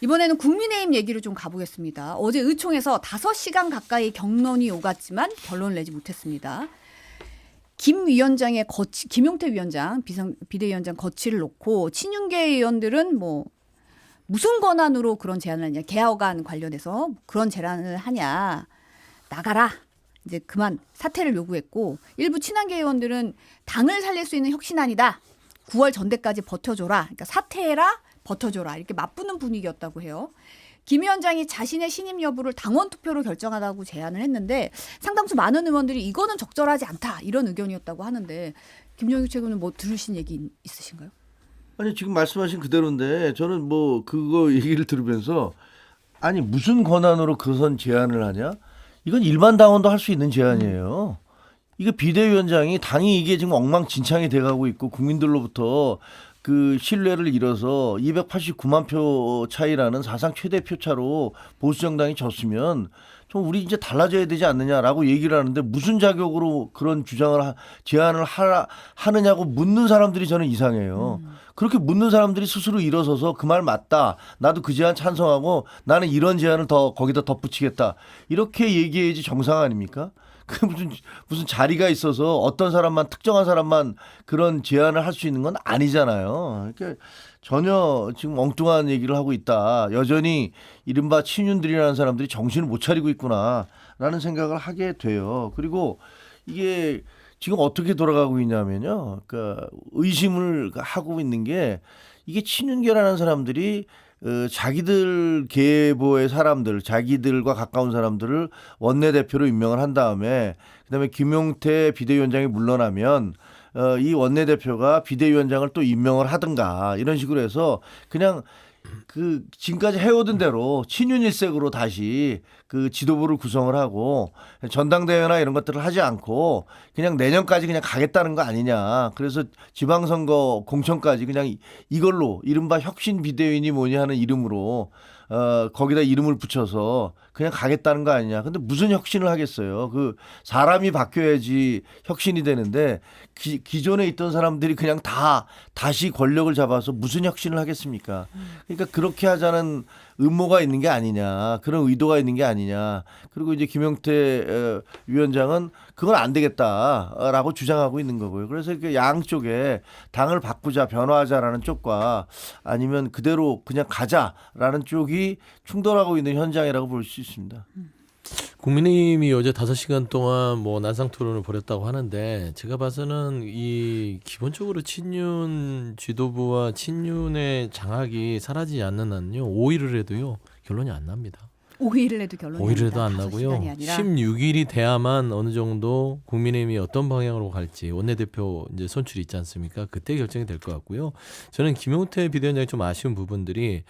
이번에는 국민의힘 얘기로 좀 가보겠습니다. 어제 의총에서 5시간 가까이 격론이 오갔지만 결론을 내지 못했습니다. 김용태 위원장, 비대위원장 거취를 놓고 친윤계 의원들은 무슨 권한으로 그런 제안을 하냐, 개혁안 관련해서 그런 제안을 하냐, 나가라, 이제 그만 사퇴를 요구했고, 일부 친한계 의원들은 당을 살릴 수 있는 혁신안이다, 9월 전대까지 버텨줘라, 그러니까 사퇴해라, 버텨줘라, 이렇게 맞붙는 분위기였다고 해요. 김 위원장이 자신의 신임 여부를 당원 투표로 결정하라고 제안을 했는데 상당수 많은 의원들이 이거는 적절하지 않다, 이런 의견이었다고 하는데, 김영익 최고는 들으신 얘기 있으신가요? 아니 지금 말씀하신 그대로인데 저는 그거 얘기를 들으면서 아니 무슨 권한으로 그런 제안을 하냐? 이건 일반 당원도 할 수 있는 제안이에요. 이게 비대위원장이 당이 이게 지금 엉망진창이 돼가고 있고 국민들로부터 그 신뢰를 잃어서 289만 표 차이라는 사상 최대 표차로 보수정당이 졌으면 좀 우리 이제 달라져야 되지 않느냐라고 얘기를 하는데 무슨 자격으로 그런 제안을 하느냐고 묻는 사람들이 저는 이상해요. 그렇게 묻는 사람들이 스스로 일어서서 그 말 맞다, 나도 그 제안 찬성하고 나는 이런 제안을 더 거기다 덧붙이겠다, 이렇게 얘기해야지 정상 아닙니까? 그 무슨 자리가 있어서 어떤 사람만, 특정한 사람만 그런 제안을 할 수 있는 건 아니잖아요. 그러니까 전혀 지금 엉뚱한 얘기를 하고 있다. 여전히 이른바 친윤들이라는 사람들이 정신을 못 차리고 있구나라는 생각을 하게 돼요. 그리고 이게 지금 어떻게 돌아가고 있냐면요, 그러니까 의심을 하고 있는 게, 이게 친윤계라는 사람들이 자기들 계보의 사람들, 자기들과 가까운 사람들을 원내대표로 임명을 한 다음에 그다음에 김용태 비대위원장이 물러나면 이 원내대표가 비대위원장을 또 임명을 하든가 이런 식으로 해서 그냥 그 지금까지 해오던 대로 친윤일색으로 다시 그 지도부를 구성을 하고 전당대회나 이런 것들을 하지 않고 그냥 내년까지 그냥 가겠다는 거 아니냐. 그래서 지방선거 공천까지 그냥 이걸로 이른바 혁신 비대위니 뭐니 하는 이름으로 거기다 이름을 붙여서 그냥 가겠다는 거 아니냐. 근데 무슨 혁신을 하겠어요. 그 사람이 바뀌어야지 혁신이 되는데 기존에 있던 사람들이 그냥 다시 권력을 잡아서 무슨 혁신을 하겠습니까? 그러니까 그렇게 하자는 음모가 있는 게 아니냐, 그런 의도가 있는 게 아니냐. 그리고 이제 김용태 위원장은 그건 안 되겠다라고 주장하고 있는 거고요. 그래서 그 양쪽에 당을 바꾸자, 변화하자라는 쪽과 아니면 그대로 그냥 가자라는 쪽이 충돌하고 있는 현장이라고 볼 수 있습니다. 국민의힘이 어제 5시간 동안 난상 토론을 벌였다고 하는데, 제가 봐서는 이 기본적으로 친윤 지도부와 친윤의 장악이 사라지지 않는 한요, 5일을 해도요 결론이 안 납니다. 5일을 해도 결론이 5일 해도 안 나고요. 16일이 돼야만 어느 정도 국민의힘이 어떤 방향으로 갈지, 원내대표 이제 선출이 있지 않습니까? 그때 결정이 될 것 같고요. 저는 김용태 비대위원장이 좀 아쉬운 부분들이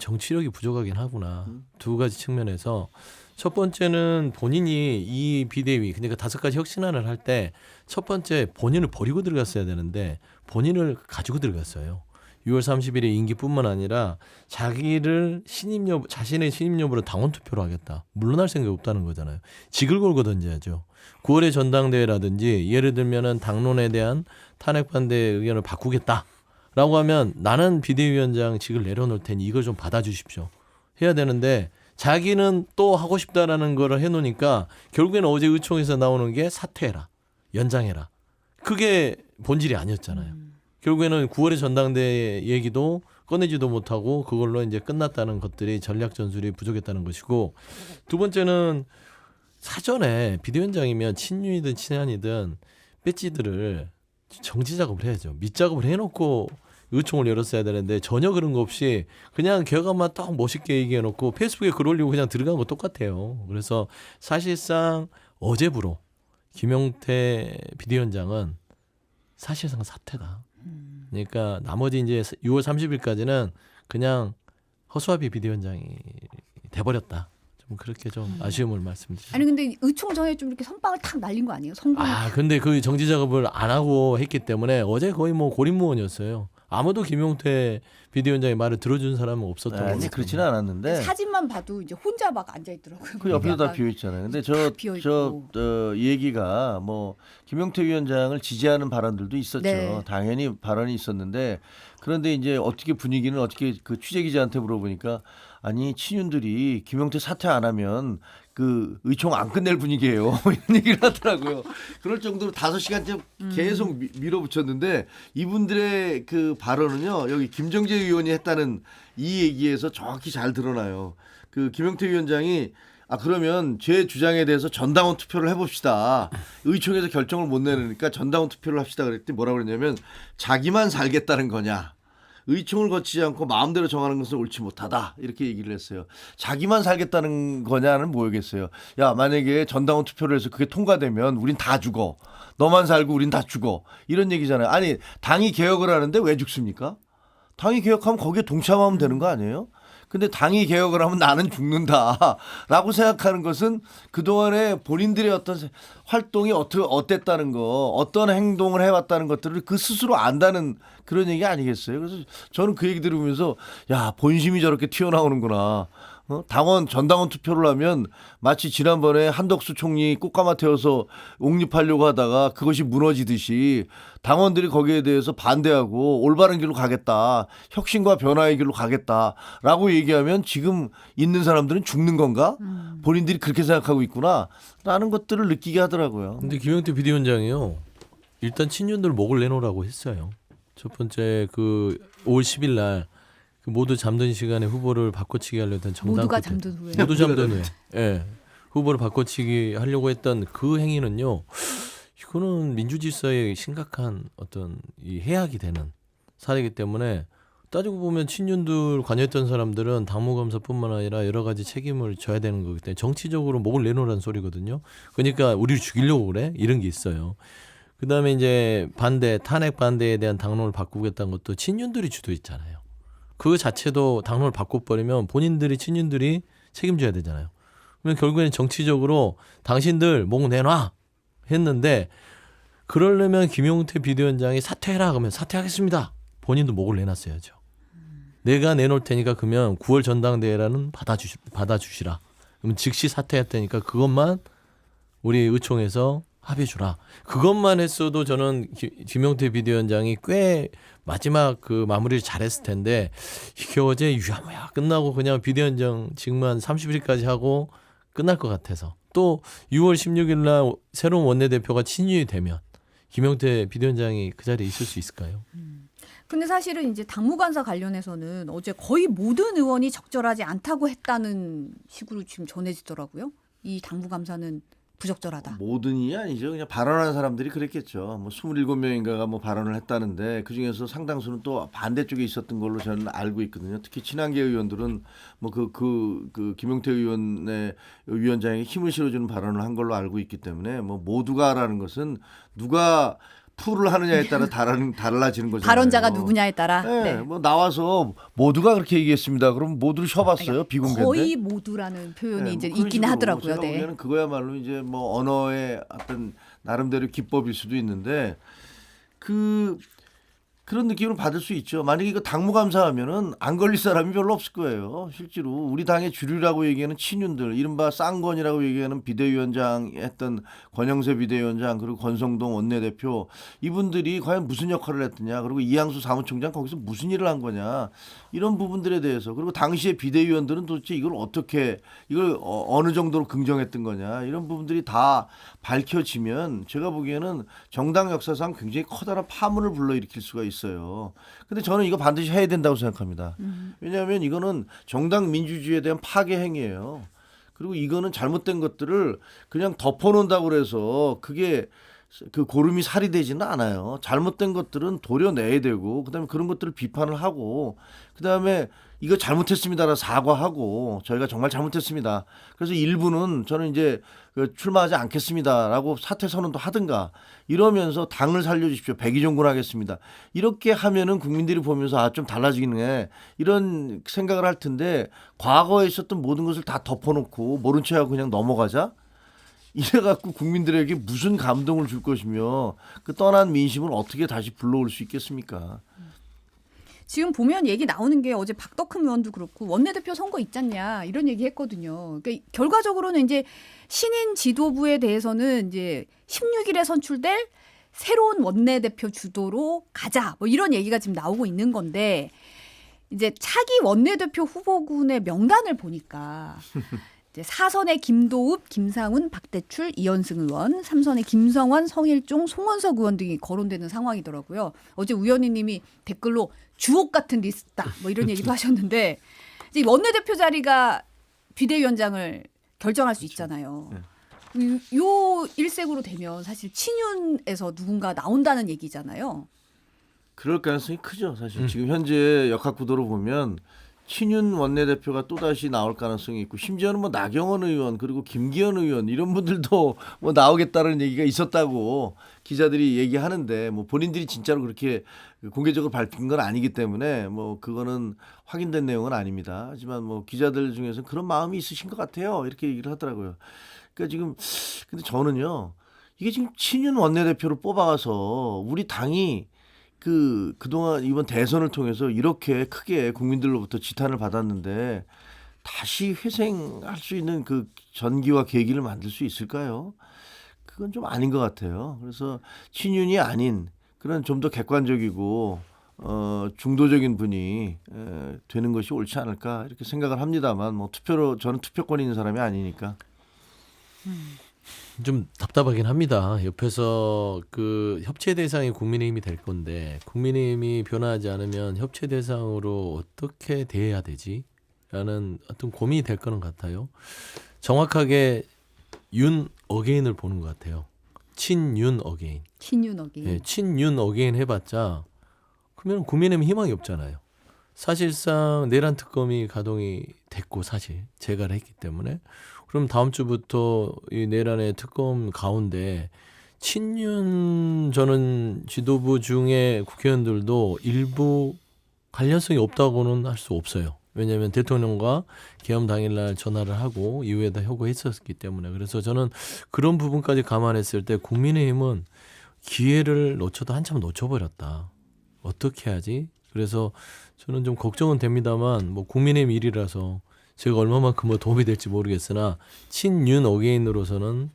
정치력이 부족하긴 하구나. 두 가지 측면에서, 첫 번째는 본인이 이 비대위, 그러니까 5가지 혁신안을 할 때 첫 번째 본인을 버리고 들어갔어야 되는데 본인을 가지고 들어갔어요. 6월 30일에 임기뿐만 아니라 자신의 신임 여부를 당원 투표로 하겠다, 물러날 생각이 없다는 거잖아요. 직을 걸고 던져야죠. 9월의 전당대회라든지 예를 들면은 당론에 대한 탄핵 반대 의견을 바꾸겠다라고 하면 나는 비대위원장직을 내려놓을 테니 이걸 좀 받아주십시오 해야 되는데, 자기는 또 하고 싶다라는 걸 해놓으니까 결국에는 어제 의총에서 나오는 게 사퇴해라, 연장해라, 그게 본질이 아니었잖아요. 결국에는 9월의 전당대회 얘기도 꺼내지도 못하고 그걸로 이제 끝났다는 것들이 전략 전술이 부족했다는 것이고, 두 번째는 사전에 비대위원장이면 친윤이든 친한이든 배지들을 정지 작업을 해야죠. 밑작업을 해놓고 의총을 열었어야 되는데 전혀 그런 거 없이 그냥 개혁안만 딱 멋있게 얘기해놓고 페이스북에 글 올리고 그냥 들어간 거 똑같아요. 그래서 사실상 어제부로 김용태 비대위원장은 사실상 사퇴다. 그러니까 나머지 이제 6월 30일까지는 그냥 허수아비 비대위원장이 돼버렸다. 좀 그렇게 좀 아쉬움을 말씀드립니다. 아니 근데 의총 전에 좀 이렇게 선빵을 탁 날린 거 아니에요? 성공. 근데 그 정지 작업을 안 하고 했기 때문에 어제 거의 고립무원이었어요. 아무도 김용태 비대위원장의 말을 들어준 사람은 없었던 거죠. 아니 그렇지는 않았는데 사진만 봐도 이제 혼자 막 앉아 있더라고요. 그 옆에도 다 비어 있잖아요. 근데 이 얘기가 김용태 위원장을 지지하는 발언들도 있었죠. 네. 당연히 발언이 있었는데, 그런데 이제 어떻게 분위기는 어떻게 그 취재 기자한테 물어보니까 아니 친윤들이 김용태 사퇴 안 하면 그 의총 안 끝낼 분위기예요. 이런 얘기를 하더라고요. 그럴 정도로 5시간째 계속 밀어붙였는데 이분들의 그 발언은요. 여기 김정재 의원이 했다는 이 얘기에서 정확히 잘 드러나요. 그 김용태 위원장이 그러면 제 주장에 대해서 전당원 투표를 해봅시다. 의총에서 결정을 못 내니까 전당원 투표를 합시다. 그랬더니 뭐라고 그랬냐면 자기만 살겠다는 거냐. 의총을 거치지 않고 마음대로 정하는 것은 옳지 못하다. 이렇게 얘기를 했어요. 자기만 살겠다는 거냐는 뭐겠어요. 야 만약에 전당원 투표를 해서 그게 통과되면 우린 다 죽어. 너만 살고 우린 다 죽어. 이런 얘기잖아요. 아니 당이 개혁을 하는데 왜 죽습니까? 당이 개혁하면 거기에 동참하면 되는 거 아니에요? 근데 당이 개혁을 하면 나는 죽는다라고 생각하는 것은 그동안에 본인들의 어떤 활동이 어땠다는 거, 어떤 행동을 해왔다는 것들을 그 스스로 안다는 그런 얘기 아니겠어요? 그래서 저는 그 얘기 들으면서 야 본심이 저렇게 튀어나오는구나. 전당원 투표를 하면 마치 지난번에 한덕수 총리 꽃가마 태워서 옹립하려고 하다가 그것이 무너지듯이 당원들이 거기에 대해서 반대하고 올바른 길로 가겠다. 혁신과 변화의 길로 가겠다라고 얘기하면 지금 있는 사람들은 죽는 건가? 본인들이 그렇게 생각하고 있구나. 라는 것들을 느끼게 하더라고요. 근데 김용태 비대위원장이요. 일단 친윤들 목을 내놓으라고 했어요. 첫 번째 그 5월 10일 날 모두 잠든 시간에 후보를 바꿔치기 하려던 정당 모두가 끝에. 잠든 후에. 모두 잠든 후에. 예. 후보를 바꿔치기 하려고 했던 그 행위는요. 이거는 민주질서에 심각한 어떤 이 해악이 되는 사례이기 때문에 따지고 보면 친윤들 관여했던 사람들은 당무검사뿐만 아니라 여러 가지 책임을 져야 되는 거기 때문에 정치적으로 목을 내놓으라는 소리거든요. 그러니까 우리를 죽이려고 그래? 이런 게 있어요. 그다음에 이제 탄핵 반대에 대한 당론을 바꾸겠다는 것도 친윤들이 주도했잖아요. 그 자체도 당론을 바꿔버리면 친윤들이 책임져야 되잖아요. 그러면 결국에는 정치적으로 당신들 목 내놔 했는데 그러려면 김용태 비대위원장이 사퇴해라 그러면 사퇴하겠습니다. 본인도 목을 내놨어야죠. 내가 내놓을 테니까 그러면 9월 전당대회라는 받아주시라. 그러면 즉시 사퇴할 테니까 그것만 우리 의총에서 합의해주라. 그것만 했어도 저는 김용태 비대위원장이 꽤 마지막 그 마무리를 잘했을 텐데 이게 어제 유야무야 끝나고 그냥 비대위원장 직만 30일까지 하고 끝날 것 같아서 또 6월 16일 날 새로운 원내대표가 친윤이 되면 김용태 비대위원장이 그 자리에 있을 수 있을까요? 근데 사실은 이제 당무간사 관련해서는 어제 거의 모든 의원이 적절하지 않다고 했다는 식으로 지금 전해지더라고요. 이 당무감사는 부적절하다. 모든이 아니죠. 그냥 발언한 사람들이 그랬겠죠. 뭐 27명인가가 뭐 발언을 했다는데 그중에서 상당수는 또 반대쪽에 있었던 걸로 저는 알고 있거든요. 특히 친한계 의원들은 뭐 그 김용태 의원의 위원장에게 힘을 실어주는 발언을 한 걸로 알고 있기 때문에 뭐 모두가라는 것은 누가 풀을 하느냐에 따라 달라지는 거잖아요. 발언자가 누구냐에 따라. 네, 네. 뭐 나와서 모두가 그렇게 얘기했습니다. 그럼 모두를 쉬어봤어요. 비공개인데. 거의 모두라는 표현이 네, 이제 뭐 그런 있긴 식으로 하더라고요. 제가 네. 보기에는 그거야말로 이제 뭐 언어의 어떤 나름대로 기법일 수도 있는데 그런 느낌을 받을 수 있죠. 만약에 이거 당무감사하면은 안 걸릴 사람이 별로 없을 거예요. 실제로 우리 당의 주류라고 얘기하는 친윤들, 이른바 쌍권이라고 얘기하는 비대위원장 했던 권영세 비대위원장 그리고 권성동 원내대표 이분들이 과연 무슨 역할을 했느냐. 그리고 이양수 사무총장 거기서 무슨 일을 한 거냐. 이런 부분들에 대해서 그리고 당시에 비대위원들은 도대체 이걸 어느 정도로 긍정했던 거냐. 이런 부분들이 다 밝혀지면 제가 보기에는 정당 역사상 굉장히 커다란 파문을 불러일으킬 수가 있어요. 근데 저는 이거 반드시 해야 된다고 생각합니다. 왜냐하면 이거는 정당 민주주의에 대한 파괴 행위예요. 그리고 이거는 잘못된 것들을 그냥 덮어놓는다고 그래서 그게 그 고름이 살이 되지는 않아요. 잘못된 것들은 도려내야 되고 그다음에 그런 것들을 비판을 하고 그다음에 이거 잘못했습니다라 사과하고 저희가 정말 잘못했습니다. 그래서 일부는 저는 이제 출마하지 않겠습니다라고 사퇴 선언도 하든가 이러면서 당을 살려주십시오. 백의종군하겠습니다. 이렇게 하면은 국민들이 보면서 좀 달라지겠네 이런 생각을 할 텐데 과거에 있었던 모든 것을 다 덮어놓고 모른 척하고 그냥 넘어가자. 이래갖고 국민들에게 무슨 감동을 줄 것이며 그 떠난 민심을 어떻게 다시 불러올 수 있겠습니까? 지금 보면 얘기 나오는 게 어제 박덕흠 의원도 그렇고 원내대표 선거 있잖냐 이런 얘기 했거든요. 그러니까 결과적으로는 이제 신인 지도부에 대해서는 이제 16일에 선출될 새로운 원내대표 주도로 가자 뭐 이런 얘기가 지금 나오고 있는 건데 이제 차기 원내대표 후보군의 명단을 보니까 이제 4선에 김도읍, 김상훈, 박대출, 이현승 의원, 3선에 김성환, 성일종, 송원석 의원 등이 거론되는 상황이더라고요. 어제 우연희님이 댓글로 주옥 같은 리스트다 뭐 이런 얘기도 하셨는데 이제 원내대표 자리가 비대위원장을 결정할 수 있잖아요. 요 일색으로 되면 사실 친윤에서 누군가 나온다는 얘기잖아요. 그럴 가능성이 크죠. 사실 지금 현재 역학 구도로 보면 친윤 원내대표가 또다시 나올 가능성이 있고 심지어는 뭐 나경원 의원 그리고 김기현 의원 이런 분들도 뭐 나오겠다는 얘기가 있었다고 기자들이 얘기하는데 뭐 본인들이 진짜로 그렇게 공개적으로 밝힌 건 아니기 때문에 뭐 그거는 확인된 내용은 아닙니다. 하지만 뭐 기자들 중에서 그런 마음이 있으신 것 같아요. 이렇게 얘기를 하더라고요. 그러니까 지금 근데 저는요 이게 지금 친윤 원내대표를 뽑아서 우리 당이 그동안 이번 대선을 통해서 이렇게 크게 국민들로부터 지탄을 받았는데 다시 회생할 수 있는 그 전기와 계기를 만들 수 있을까요? 그건 좀 아닌 것 같아요. 그래서 친윤이 아닌 그런 좀 더 객관적이고 중도적인 분이 되는 것이 옳지 않을까 이렇게 생각을 합니다만 뭐 투표로 저는 투표권이 있는 사람이 아니니까. 좀 답답하긴 합니다. 옆에서 그 협치 대상이 국민의힘이 될 건데 국민의힘이 변화하지 않으면 협치 대상으로 어떻게 대해야 되지? 라는 어떤 고민이 될 거는 같아요. 정확하게 윤 어게인을 보는 것 같아요. 친윤 어게인. 친윤 어게인. 네, 친윤 어게인 해봤자 그러면 국민의힘 희망이 없잖아요. 사실상 내란 특검이 가동이 됐고 사실 제가를 했기 때문에 그럼 다음 주부터 이 내란의 특검 가운데 친윤 저는 지도부 중에 국회의원들도 일부 관련성이 없다고는 할 수 없어요. 왜냐하면 대통령과 계엄 당일날 전화를 하고 이후에다 효고했었기 때문에 그래서 저는 그런 부분까지 감안했을 때 국민의힘은 기회를 놓쳐도 한참 놓쳐버렸다. 어떻게 하지? 그래서 저는 좀 걱정은 됩니다만 뭐 국민의힘 일이라서 제가 얼마만큼 뭐 도움이 될지 모르겠으나 친윤 어게인으로서는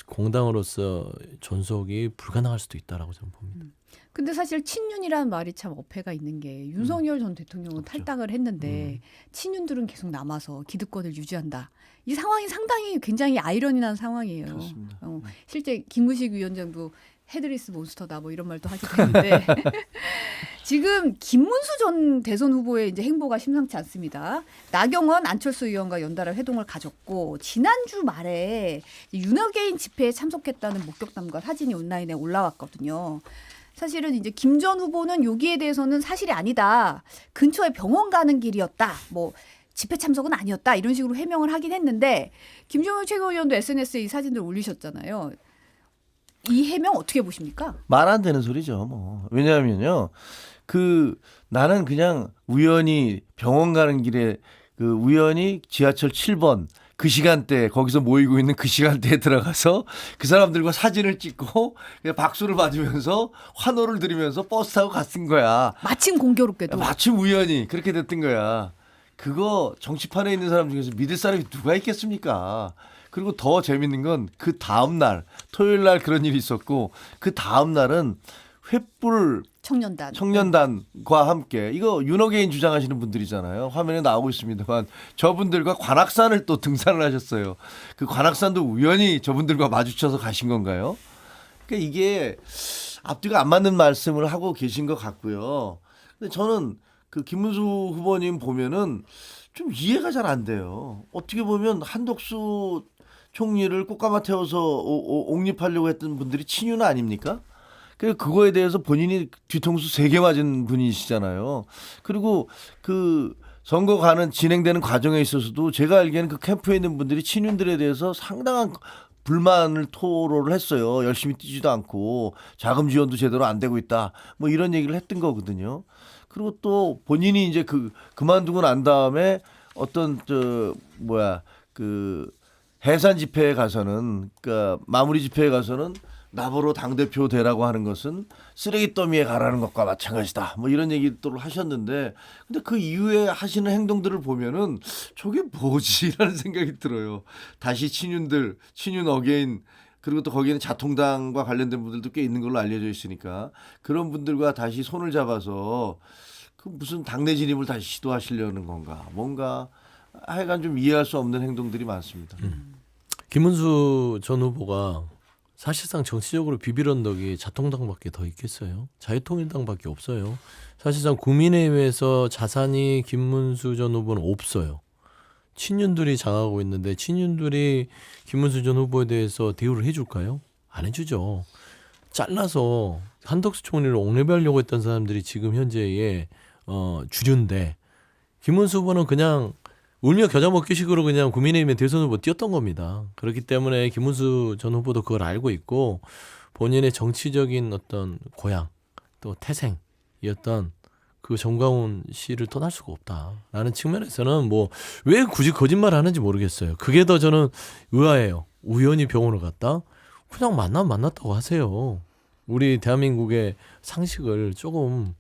공당으로서 존속이 불가능할 수도 있다라고 저는 봅니다. 근데 사실 친윤이라는 말이 참 어폐가 있는 게 윤석열 전 대통령은 그렇죠. 탈당을 했는데 친윤들은 계속 남아서 기득권을 유지한다. 이 상황이 상당히 굉장히 아이러니한 상황이에요. 그렇습니다. 실제 김무식 위원장도 헤드리스 몬스터다 뭐 이런 말도 하기도 했는데 지금 김문수 전 대선 후보의 이제 행보가 심상치 않습니다. 나경원, 안철수 의원과 연달아 회동을 가졌고 지난주 말에 윤어게인 집회에 참석했다는 목격담과 사진이 온라인에 올라왔거든요. 사실은 이제 김 전 후보는 여기에 대해서는 사실이 아니다. 근처에 병원 가는 길이었다. 뭐 집회 참석은 아니었다. 이런 식으로 해명을 하긴 했는데 김종현 최고위원도 SNS에 이 사진들 올리셨잖아요. 이 해명 어떻게 보십니까? 말 안 되는 소리죠. 뭐 왜냐하면요, 나는 그냥 우연히 병원 가는 길에 우연히 지하철 7번 그 시간대 거기서 모이고 있는 그 시간대에 들어가서 그 사람들과 사진을 찍고 그냥 박수를 받으면서 환호를 들으면서 버스 타고 갔은 거야. 마침 공교롭게도. 마침 우연히 그렇게 됐던 거야. 그거 정치판에 있는 사람 중에서 믿을 사람이 누가 있겠습니까? 그리고 더 재밌는 건 그 다음 날 토요일 날 그런 일이 있었고 그 다음 날은 횃불 청년단과 함께 이거 윤어게인 주장하시는 분들이잖아요. 화면에 나오고 있습니다만 저분들과 관악산을 또 등산을 하셨어요. 그 관악산도 우연히 저분들과 마주쳐서 가신 건가요? 그러니까 이게 앞뒤가 안 맞는 말씀을 하고 계신 것 같고요. 근데 저는 그 김문수 후보님 보면은 좀 이해가 잘 안 돼요. 어떻게 보면 한덕수 총리를 꽃가마 태워서 옹립하려고 했던 분들이 친윤 아닙니까? 그래서 그거에 대해서 본인이 뒤통수 3개 맞은 분이시잖아요. 그리고 그 선거 진행되는 과정에 있어서도 제가 알기에는 그 캠프에 있는 분들이 친윤들에 대해서 상당한 불만을 토로를 했어요. 열심히 뛰지도 않고 자금 지원도 제대로 안 되고 있다. 뭐 이런 얘기를 했던 거거든요. 그리고 또 본인이 이제 그만두고 난 다음에 어떤 해산 집회에 가서는 그러니까 마무리 집회에 가서는 나보러 당대표 되라고 하는 것은 쓰레기 더미에 가라는 것과 마찬가지다. 뭐 이런 얘기도 하셨는데 근데 그 이후에 하시는 행동들을 보면은 저게 뭐지라는 생각이 들어요. 다시 친윤 어게인 그리고 또 거기에는 자통당과 관련된 분들도 꽤 있는 걸로 알려져 있으니까 그런 분들과 다시 손을 잡아서 그 무슨 당내 진입을 다시 시도하시려는 건가? 뭔가 하여간 좀 이해할 수 없는 행동들이 많습니다. 김문수 전 후보가 사실상 정치적으로 비빌 언덕이 자통당밖에 더 있겠어요. 자유통일당밖에 없어요. 사실상 국민의힘에서 자산이 김문수 전 후보는 없어요. 친윤들이 장하고 있는데 친윤들이 김문수 전 후보에 대해서 대우를 해줄까요? 안 해주죠. 잘라서 한덕수 총리를 옥내배하려고 했던 사람들이 지금 현재의 주류인데 김문수 후보는 그냥 울며 겨자 먹기식으로 그냥 국민의힘의 대선 후보 뛰었던 겁니다. 그렇기 때문에 김문수 전 후보도 그걸 알고 있고 본인의 정치적인 어떤 고향 또 태생이었던 그 정광훈 씨를 떠날 수가 없다라는 측면에서는 뭐 왜 굳이 거짓말을 하는지 모르겠어요. 그게 더 저는 의아해요. 우연히 병원을 갔다? 그냥 만나면 만났다고 하세요. 우리 대한민국의 상식을 조금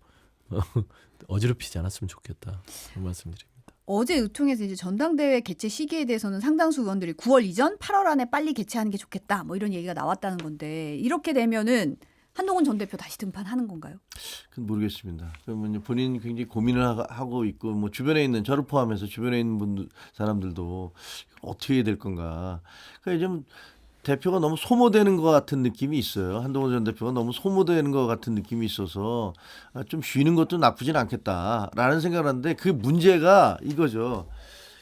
어지럽히지 않았으면 좋겠다. 그런 말씀드립니다. 어제 의통에서 이제 전당대회 개최 시기에 대해서는 상당수 의원들이 9월 이전 8월 안에 빨리 개최하는 게 좋겠다. 뭐 이런 얘기가 나왔다는 건데 이렇게 되면은 한동훈 전 대표 다시 등판하는 건가요? 그건 모르겠습니다. 그러면 본인 굉장히 고민을 하고 있고 뭐 주변에 있는 저를 포함해서 주변에 있는 사람들도 어떻게 해야 될 건가. 그러니까 좀 대표가 너무 소모되는 것 같은 느낌이 있어요. 한동훈 전 대표가 너무 소모되는 것 같은 느낌이 있어서 좀 쉬는 것도 나쁘진 않겠다라는 생각을 하는데 그 문제가 이거죠.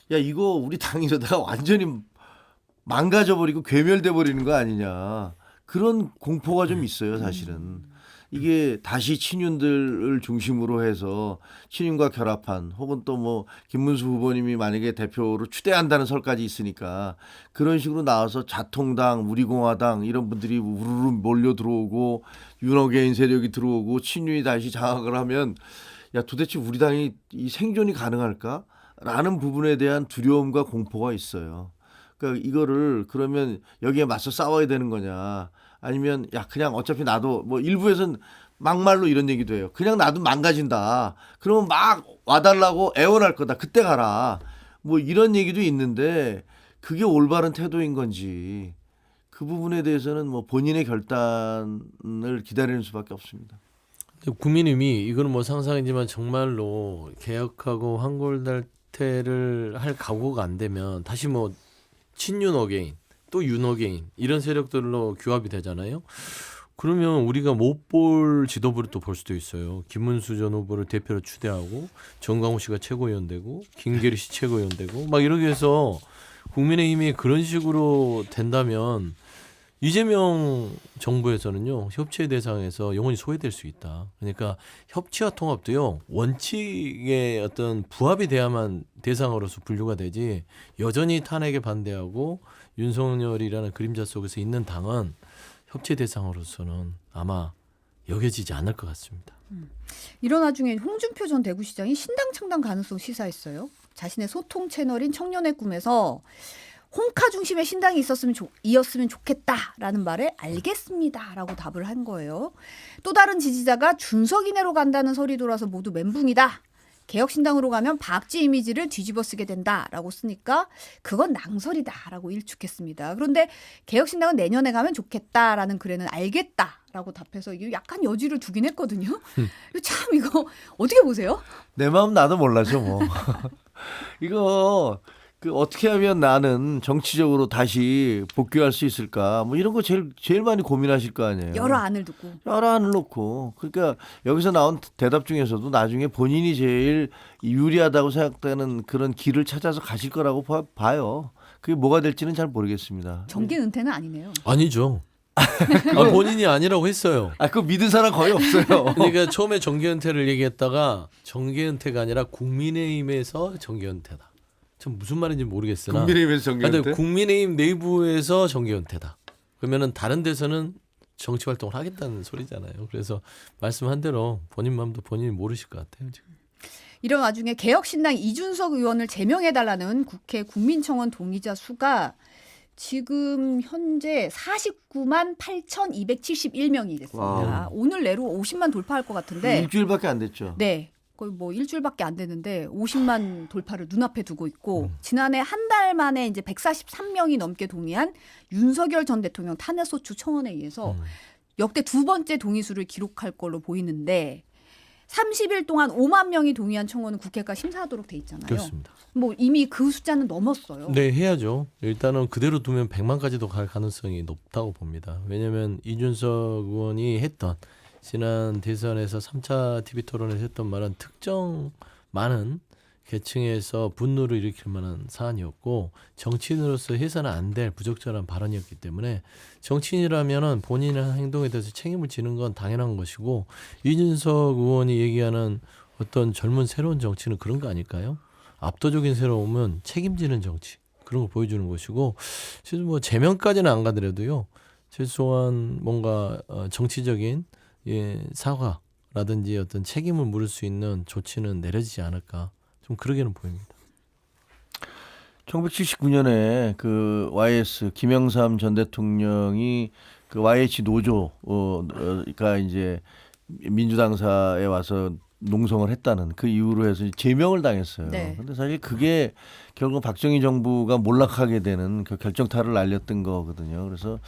야 이거 우리 당이 이러다가 완전히 망가져버리고 괴멸돼버리는 거 아니냐. 그런 공포가 좀 있어요, 사실은. 이게 다시 친윤들을 중심으로 해서 친윤과 결합한 혹은 또 뭐 김문수 후보님이 만약에 대표로 추대한다는 설까지 있으니까 그런 식으로 나와서 자통당, 우리공화당 이런 분들이 우르르 몰려 들어오고 윤호개인 세력이 들어오고 친윤이 다시 장악을 하면 야 도대체 우리 당이 이 생존이 가능할까? 라는 부분에 대한 두려움과 공포가 있어요. 그러니까 이거를 그러면 여기에 맞서 싸워야 되는 거냐 아니면 야 그냥 어차피 나도 뭐 일부에서는 막말로 이런 얘기도 해요. 그냥 나도 망가진다. 그러면 막 와달라고 애원할 거다. 그때 가라. 뭐 이런 얘기도 있는데 그게 올바른 태도인 건지 그 부분에 대해서는 뭐 본인의 결단을 기다리는 수밖에 없습니다. 국민의힘이 이거는 뭐 상상이지만 정말로 개혁하고 환골달태를 할 각오가 안 되면 다시 뭐 친윤 어게인 또 윤 어게인 이런 세력들로 규합이 되잖아요. 그러면 우리가 못 볼 지도부를 또 볼 수도 있어요. 김문수 전 후보를 대표로 추대하고 정광훈 씨가 최고위원 되고 김계리 씨 최고위원 되고 막 이렇게 해서 국민의힘이 그런 식으로 된다면 이재명 정부에서는요 협치의 대상에서 영원히 소외될 수 있다. 그러니까 협치와 통합도요 원칙의 어떤 부합이 돼야만 대상으로서 분류가 되지 여전히 탄핵에 반대하고 윤석열이라는 그림자 속에서 있는 당은 협치 대상으로서는 아마 여겨지지 않을 것 같습니다. 이런 와중에 홍준표 전 대구시장이 신당 창당 가능성 시사했어요. 자신의 소통 채널인 청년의 꿈에서 홍카 중심의 신당이 이었으면 좋겠다라는 말에 알겠습니다라고 답을 한 거예요. 또 다른 지지자가 준석이네로 간다는 설이 돌아서 모두 멘붕이다. 개혁신당으로 가면 박쥐 이미지를 뒤집어쓰게 된다라고 쓰니까 그건 낭설이다라고 일축했습니다. 그런데 개혁신당은 내년에 가면 좋겠다라는 글에는 알겠다라고 답해서 이거 약간 여지를 두긴 했거든요. 참 이거 어떻게 보세요? 내 마음 나도 몰라죠 뭐. 이거 그 어떻게 하면 나는 정치적으로 다시 복귀할 수 있을까? 뭐 이런 거 제일 많이 고민하실 거 아니에요. 여러 안을 두고. 여러 안을 놓고. 그러니까 여기서 나온 대답 중에서도 나중에 본인이 제일 유리하다고 생각되는 그런 길을 찾아서 가실 거라고 봐요. 그게 뭐가 될지는 잘 모르겠습니다. 정계 은퇴는 아니네요. 아니죠. 본인이 아니라고 했어요. 그거 믿은 사람 거의 없어요. 그러니까 처음에 정계 은퇴를 얘기했다가 정계 은퇴가 아니라 국민의힘에서 정계 은퇴다. 참 무슨 말인지 모르겠으나 국민의힘에서 정계 은퇴? 근데 국민의힘 내부에서 정계 은퇴다. 그러면은 다른 데서는 정치 활동을 하겠다는 소리잖아요. 그래서 말씀한 대로 본인 마음도 본인이 모르실 것 같아요. 지금. 이런 와중에 개혁신당 이준석 의원을 제명해달라는 국회 국민청원 동의자 수가 지금 현재 49만 8,271명이 됐습니다. 와우. 오늘 내로 50만 돌파할 것 같은데. 일주일밖에 안 됐죠. 네. 거의 뭐 일주일밖에 안 됐는데 50만 돌파를 눈앞에 두고 있고 지난해 한 달 만에 이제 143명이 넘게 동의한 윤석열 전 대통령 탄핵소추 청원에 의해서 역대 두 번째 동의수를 기록할 걸로 보이는데 30일 동안 5만 명이 동의한 청원은 국회가 심사하도록 돼 있잖아요. 그렇습니다. 뭐 이미 그 숫자는 넘었어요. 네, 해야죠. 일단은 그대로 두면 100만까지도 갈 가능성이 높다고 봅니다. 왜냐하면 이준석 의원이 했던 지난 대선에서 3차 TV 토론에서 했던 말은 특정 많은 계층에서 분노를 일으킬 만한 사안이었고 정치인으로서 해서는 안 될 부적절한 발언이었기 때문에 정치인이라면은 본인의 행동에 대해서 책임을 지는 건 당연한 것이고 이준석 의원이 얘기하는 어떤 젊은 새로운 정치는 그런 거 아닐까요? 압도적인 새로움은 책임지는 정치 그런 걸 보여주는 것이고 실은 뭐 제명까지는 안 가더라도요 최소한 뭔가 정치적인 사과라든지 어떤 책임을 물을 수 있는 조치는 내려지지 않을까 좀 그러게는 보입니다. 1979년에 그 YS 김영삼 전 대통령이 그 YH 노조가 이제 민주당사에 와서 농성을 했다는 그 이유로 해서 제명을 당했어요. 네. 근데 사실 그게 결국 박정희 정부가 몰락하게 되는 그 결정타를 날렸던 거거든요. 그래서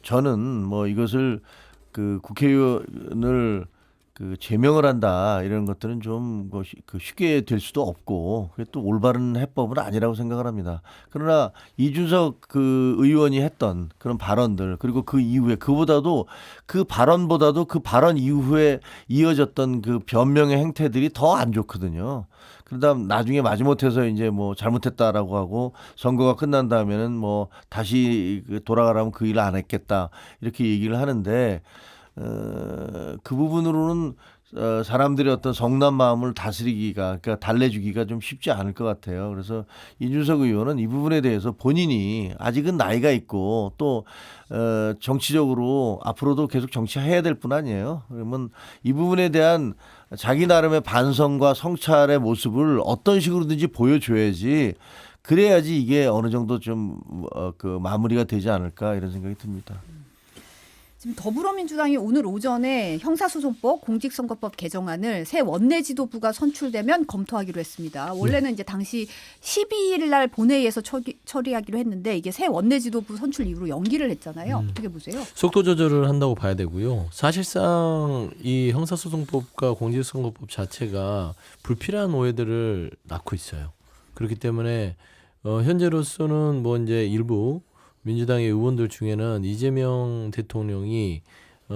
저는 뭐 이것을 그 국회의원을 그 제명을 한다 이런 것들은 좀 쉽게 될 수도 없고 그게 또 올바른 해법은 아니라고 생각을 합니다. 그러나 이준석 그 의원이 했던 그런 발언들 그리고 그 이후에 그 발언보다도 그 발언 이후에 이어졌던 그 변명의 행태들이 더 안 좋거든요. 그러다 나중에 마지못해서 이제 뭐 잘못했다라고 하고 선거가 끝난 다음에는 뭐 다시 돌아가라면 그 일을 안 했겠다 이렇게 얘기를 하는데 그 부분으로는 사람들의 어떤 성난 마음을 다스리기가 그러니까 달래주기가 좀 쉽지 않을 것 같아요. 그래서 이준석 의원은 이 부분에 대해서 본인이 아직은 나이가 있고 또 정치적으로 앞으로도 계속 정치해야 될 뿐 아니에요. 그러면 이 부분에 대한 자기 나름의 반성과 성찰의 모습을 어떤 식으로든지 보여줘야지 그래야지 이게 어느 정도 좀 그 마무리가 되지 않을까 이런 생각이 듭니다. 지금 더불어민주당이 오늘 오전에 형사소송법, 공직선거법 개정안을 새 원내지도부가 선출되면 검토하기로 했습니다. 원래는 이제 당시 12일 날 본회의에서 처리하기로 했는데 이게 새 원내지도부 선출 이후로 연기를 했잖아요. 어떻게 보세요? 속도 조절을 한다고 봐야 되고요. 사실상 이 형사소송법과 공직선거법 자체가 불필요한 오해들을 낳고 있어요. 그렇기 때문에 현재로서는 뭐 이제 일부 민주당의 의원들 중에는 이재명 대통령이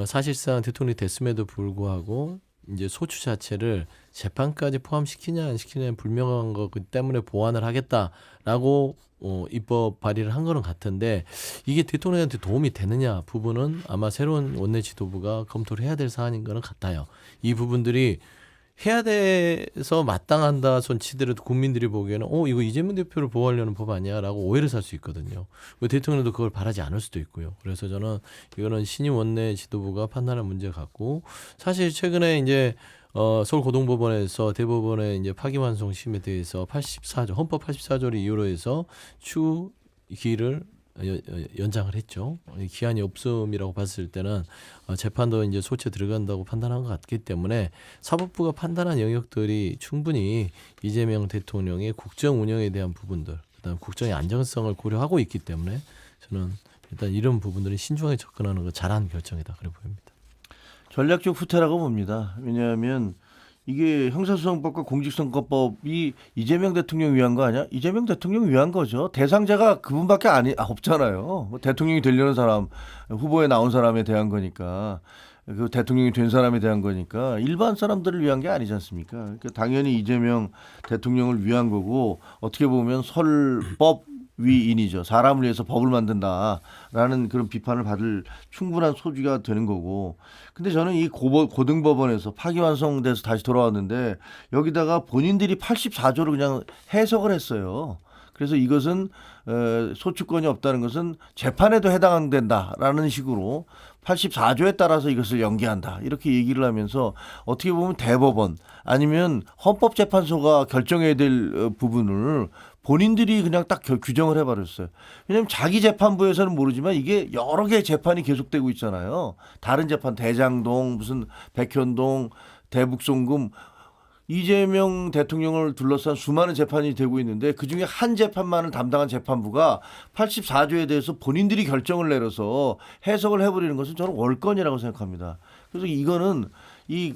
사실상 대통령이 됐음에도 불구하고 이제 소추 자체를 재판까지 포함시키냐 안 시키냐는 불명한 것 때문에 보완을 하겠다라고 입법 발의를 한 거는 같은데 이게 대통령한테 도움이 되느냐 부분은 아마 새로운 원내 지도부가 검토를 해야 될 사안인 거는 같아요. 이 부분들이 해야 돼서 마땅한다 손 치더라도 국민들이 보기에는 이거 이재명 대표를 보호하려는 법 아니야라고 오해를 살 수 있거든요. 대통령도 그걸 바라지 않을 수도 있고요. 그래서 저는 이거는 신임 원내 지도부가 판단할 문제 같고 사실 최근에 이제 서울고등법원에서 대법원의 이제 파기환송 심에 대해서 84조 헌법 84조를 이유로 해서 추 기일을 연장을 했죠. 기한이 없음이라고 봤을 때는 재판도 이제 소체 들어간다고 판단한 것 같기 때문에 사법부가 판단한 영역들이 충분히 이재명 대통령의 국정 운영에 대한 부분들, 그다음 국정의 안정성을 고려하고 있기 때문에 저는 일단 이런 부분들은 신중하게 접근하는 거 잘한 결정이다 그래 보입니다. 전략적 후퇴라고 봅니다. 왜냐하면 이게 형사소송법과 공직선거법이 이재명 대통령 위한 거 아니야? 이재명 대통령 위한 거죠. 대상자가 그분밖에 없잖아요. 뭐 대통령이 되려는 사람, 후보에 나온 사람에 대한 거니까. 그 대통령이 된 사람에 대한 거니까 일반 사람들을 위한 게 아니지 않습니까? 그러니까 당연히 이재명 대통령을 위한 거고 어떻게 보면 설법 위인이죠. 사람을 위해서 법을 만든다라는 그런 비판을 받을 충분한 소지가 되는 거고. 근데 저는 이 고등법원에서 파기환송돼서 다시 돌아왔는데 여기다가 본인들이 84조를 그냥 해석을 했어요. 그래서 이것은 소추권이 없다는 것은 재판에도 해당된다라는 식으로 84조에 따라서 이것을 연기한다. 이렇게 얘기를 하면서 어떻게 보면 대법원 아니면 헌법재판소가 결정해야 될 부분을 본인들이 그냥 딱 규정을 해버렸어요. 왜냐하면 자기 재판부에서는 모르지만 이게 여러 개의 재판이 계속되고 있잖아요. 다른 재판 대장동 무슨 백현동 대북송금 이재명 대통령을 둘러싼 수많은 재판이 되고 있는데 그중에 한 재판만을 담당한 재판부가 84조에 대해서 본인들이 결정을 내려서 해석을 해버리는 것은 저는 월권이라고 생각합니다. 그래서 이거는 이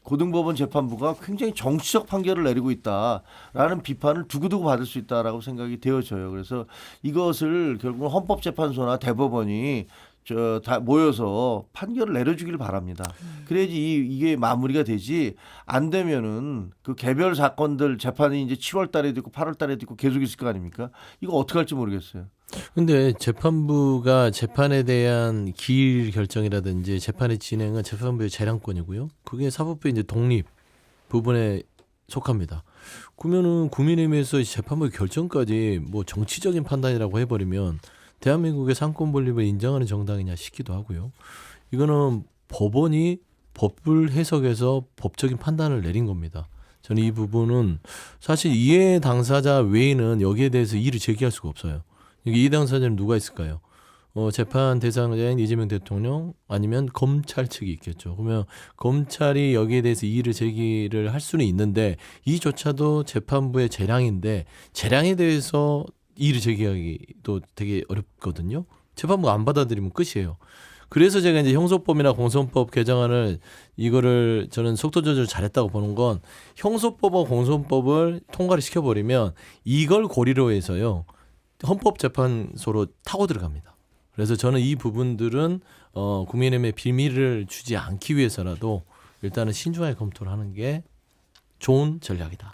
고등법원 재판부가 굉장히 정치적 판결을 내리고 있다라는 비판을 두고두고 받을 수 있다라고 생각이 되어져요. 그래서 이것을 결국 헌법재판소나 대법원이 다 모여서 판결을 내려주길 바랍니다. 그래야지 이게 마무리가 되지 안 되면은 그 개별 사건들 재판이 이제 7월 달에도 있고 8월 달에도 있고 계속 있을 거 아닙니까? 이거 어떻게 할지 모르겠어요. 근데 재판부가 재판에 대한 기일 결정이라든지 재판의 진행은 재판부의 재량권이고요. 그게 사법부의 이제 독립 부분에 속합니다. 그러면은 국민의힘에서 재판부의 결정까지 뭐 정치적인 판단이라고 해버리면 대한민국의 상권 분립을 인정하는 정당이냐 싶기도 하고요. 이거는 법원이 법을 해석해서 법적인 판단을 내린 겁니다. 저는 이 부분은 사실 이해 당사자 외에는 여기에 대해서 이의를 제기할 수가 없어요. 이해 당사자는 누가 있을까요? 재판 대상자인 이재명 대통령 아니면 검찰 측이 있겠죠. 그러면 검찰이 여기에 대해서 이의를 제기를 할 수는 있는데 이조차도 재판부의 재량인데 재량에 대해서 이의를 제기하기도 되게 어렵거든요. 재판부가 안 받아들이면 끝이에요. 그래서 제가 이제 형소법이나 공소법 개정안을 이거를 저는 속도 조절 잘했다고 보는 건 형소법과 공소법을 통과를 시켜버리면 이걸 고리로 해서요. 헌법재판소로 타고 들어갑니다. 그래서 저는 이 부분들은 국민의힘에 비밀을 주지 않기 위해서라도 일단은 신중하게 검토를 하는 게 좋은 전략이다.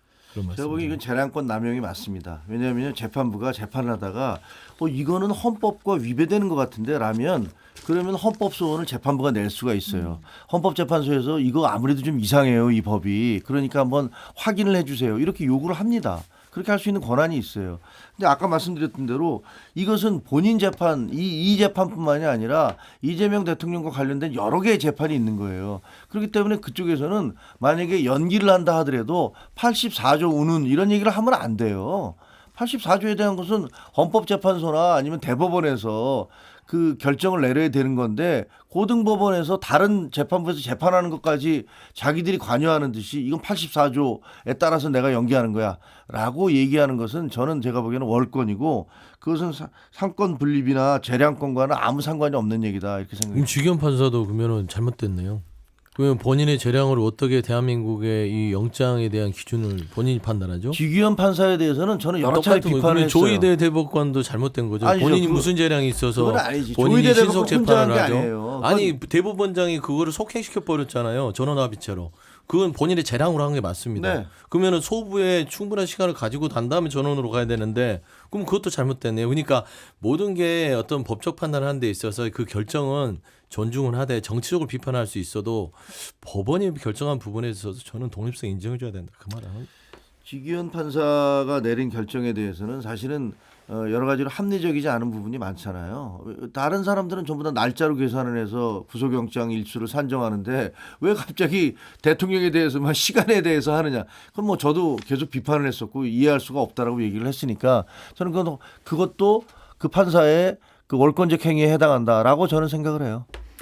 제가 보기엔 이건 재량권 남용이 맞습니다. 왜냐하면 재판부가 재판을 하다가 이거는 헌법과 위배되는 것 같은데 라면 그러면 헌법소원을 재판부가 낼 수가 있어요. 헌법재판소에서 이거 아무래도 좀 이상해요. 이 법이. 그러니까 한번 확인을 해 주세요. 이렇게 요구를 합니다. 그렇게 할 수 있는 권한이 있어요. 근데 아까 말씀드렸던 대로 이것은 본인 재판, 이 재판뿐만이 아니라 이재명 대통령과 관련된 여러 개의 재판이 있는 거예요. 그렇기 때문에 그쪽에서는 만약에 연기를 한다 하더라도 84조 운운 이런 얘기를 하면 안 돼요. 84조에 대한 것은 헌법재판소나 아니면 대법원에서 그 결정을 내려야 되는 건데 고등법원에서 다른 재판부에서 재판하는 것까지 자기들이 관여하는 듯이 이건 84조에 따라서 내가 연기하는 거야 라고 얘기하는 것은 저는 제가 보기에는 월권이고 그것은 상권 분립이나 재량권과는 아무 상관이 없는 얘기다 이렇게 생각합니다. 주기현 판사도 그러면은 잘못됐네요. 그러면 본인의 재량을 어떻게 대한민국의 이 영장에 대한 기준을 본인이 판단하죠? 주기현 판사에 대해서는 저는 여러 차례 비판을 했어요. 조희대 대법관도 잘못된 거죠. 아니죠. 본인이 무슨 재량이 있어서 그건 아니지. 본인이 조희대 신속 대법관 혼자 한 재판을 게 하죠. 아니에요. 아니 대법원장이 그거를 속행시켜 버렸잖아요. 전원합의체로. 그건 본인의 재량으로 한 게 맞습니다. 네. 그러면은 소부에 충분한 시간을 가지고 난 다음에 전원으로 가야 되는데 그럼 그것도 잘못됐네요. 그러니까 모든 게 어떤 법적 판단을 하는 데 있어서 그 결정은 존중은 하되 정치적으로 비판할 수 있어도 법원이 결정한 부분에 있어서 저는 독립성 인정해 줘야 된다. 그 말은. 주기현 판사가 내린 결정에 대해서는 사실은 여러 가지로 합리적이지 않은 부분이 많잖아요. 다른 사람들은 전부 다 날짜로 계산을 해서 구속영장 일수를 산정하는데 왜 갑자기 대통령에 대해서만 시간에 대해서 하느냐. 그럼 뭐 저도 계속 비판을 했었고 이해할 수가 없다라고 얘기를 했으니까 저는 그것도 그 판사의 그 월권적 행위에 해당한다라고 저는 생각을 해요.